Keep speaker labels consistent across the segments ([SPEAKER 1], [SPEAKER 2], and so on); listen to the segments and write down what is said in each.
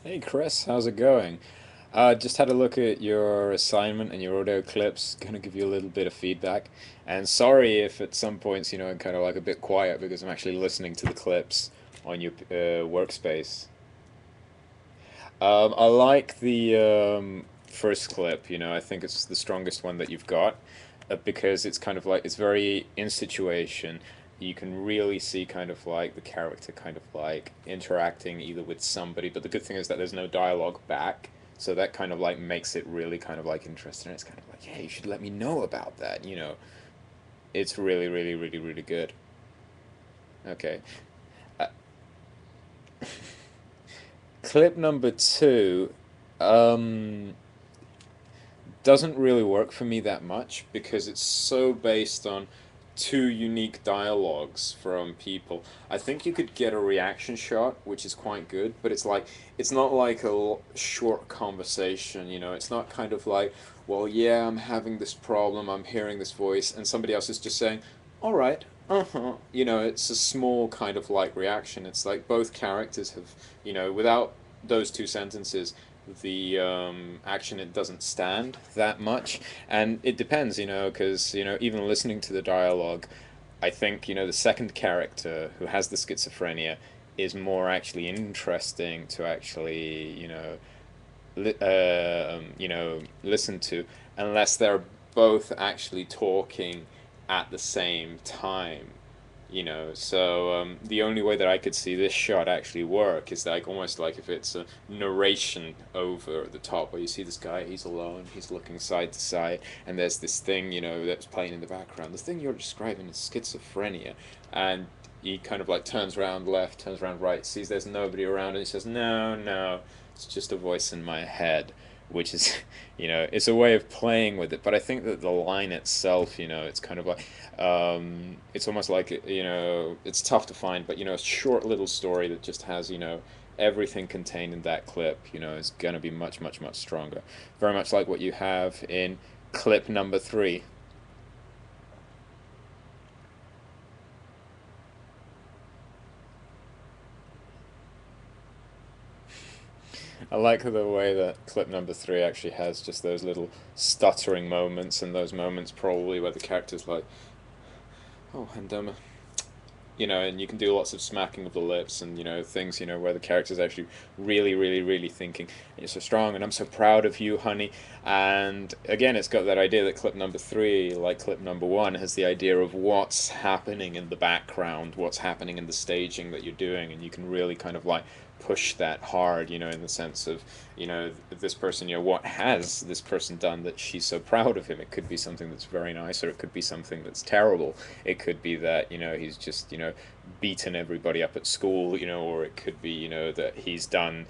[SPEAKER 1] Hey Chris, how's it going? Just had a look at your assignment and your audio clips. Gonna give you a little bit of feedback. And sorry if at some points, I'm kind of like a bit quiet because I'm actually listening to the clips on your workspace. I like the first clip, I think it's the strongest one that you've got because it's kind of like, it's very in situation. You can really see kind of like the character kind of like interacting either with somebody, but the good thing is that there's no dialogue back. So that kind of like makes it really kind of like interesting. It's kind of like, yeah, you should let me know about that. It's really, really, really, really good. Okay. Uh, Clip number two. Um, doesn't really work for me that much because it's so based on two unique dialogues from people. I think you could get a reaction shot, which is quite good, but it's not like a short conversation, It's not kind of like, well, yeah, I'm having this problem, I'm hearing this voice, and somebody else is just saying, all right, uh-huh. It's a small kind of like reaction. It's like both characters have, without those two sentences, the action it doesn't stand that much, and it depends, because even listening to the dialogue, I think the second character who has the schizophrenia is more actually interesting to actually listen to, unless they're both actually talking at the same time. So the only way that I could see this shot actually work is like almost like if it's a narration over the top, where you see this guy, he's alone, he's looking side to side, and there's this thing, that's playing in the background. The thing you're describing is schizophrenia, and he kind of like turns around left, turns around right, sees there's nobody around, and he says, "No, no, it's just a voice in my head," which is, it's a way of playing with it. But I think that the line itself, it's kind of like, it's almost like, it's tough to find, but, a short little story that just has, everything contained in that clip, is going to be much, much, much stronger. Very much like what you have in clip number three. I like the way that clip number three actually has just those little stuttering moments, and those moments probably where the character's like, oh, and you can do lots of smacking of the lips and things where the character's actually really, really, really thinking, you're so strong and I'm so proud of you, honey. And again, it's got that idea that clip number three, like clip number one, has the idea of what's happening in the background, what's happening in the staging that you're doing, and you can really kind of like push that hard, in the sense of, this person, what has this person done that she's so proud of him? It could be something that's very nice, or it could be something that's terrible. It could be that, he's just, beaten everybody up at school, or it could be, that he's done,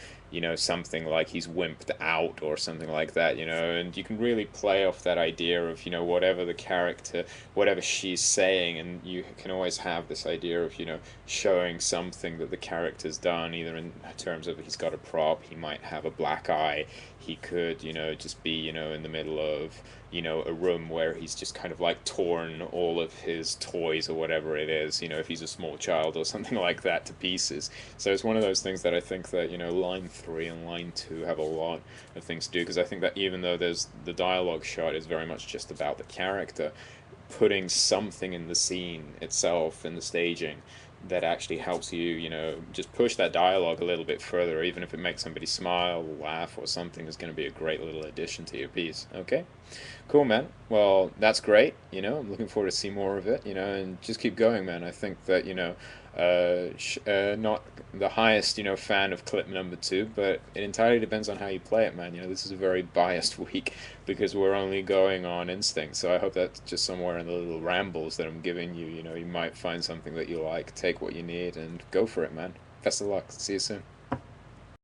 [SPEAKER 1] something like he's wimped out or something like that, and you can really play off that idea of, whatever the character, whatever she's saying, and you can always have this idea of, showing something that the character's done, either in terms of he's got a prop, he might have a black eye, he could, just be, in the middle of, a room where he's just kind of like torn all of his toys or whatever it is, if he's a small child or something like that, to pieces. So it's one of those things that I think that, line three and line two have a lot of things to do, because I think that even though there's the dialogue shot is very much just about the character, putting something in the scene itself, in the staging, that actually helps you, just push that dialogue a little bit further, even if it makes somebody smile, laugh, or something, is going to be a great little addition to your piece. Okay? Cool, man. Well, that's great. I'm looking forward to see more of it, and just keep going, man. I think that, not the highest, fan of clip number two, but it entirely depends on how you play it, man. This is a very biased week because we're only going on instinct. So I hope that just somewhere in the little rambles that I'm giving you, you might find something that you like, take what you need, and go for it, man. Best of luck. See you soon.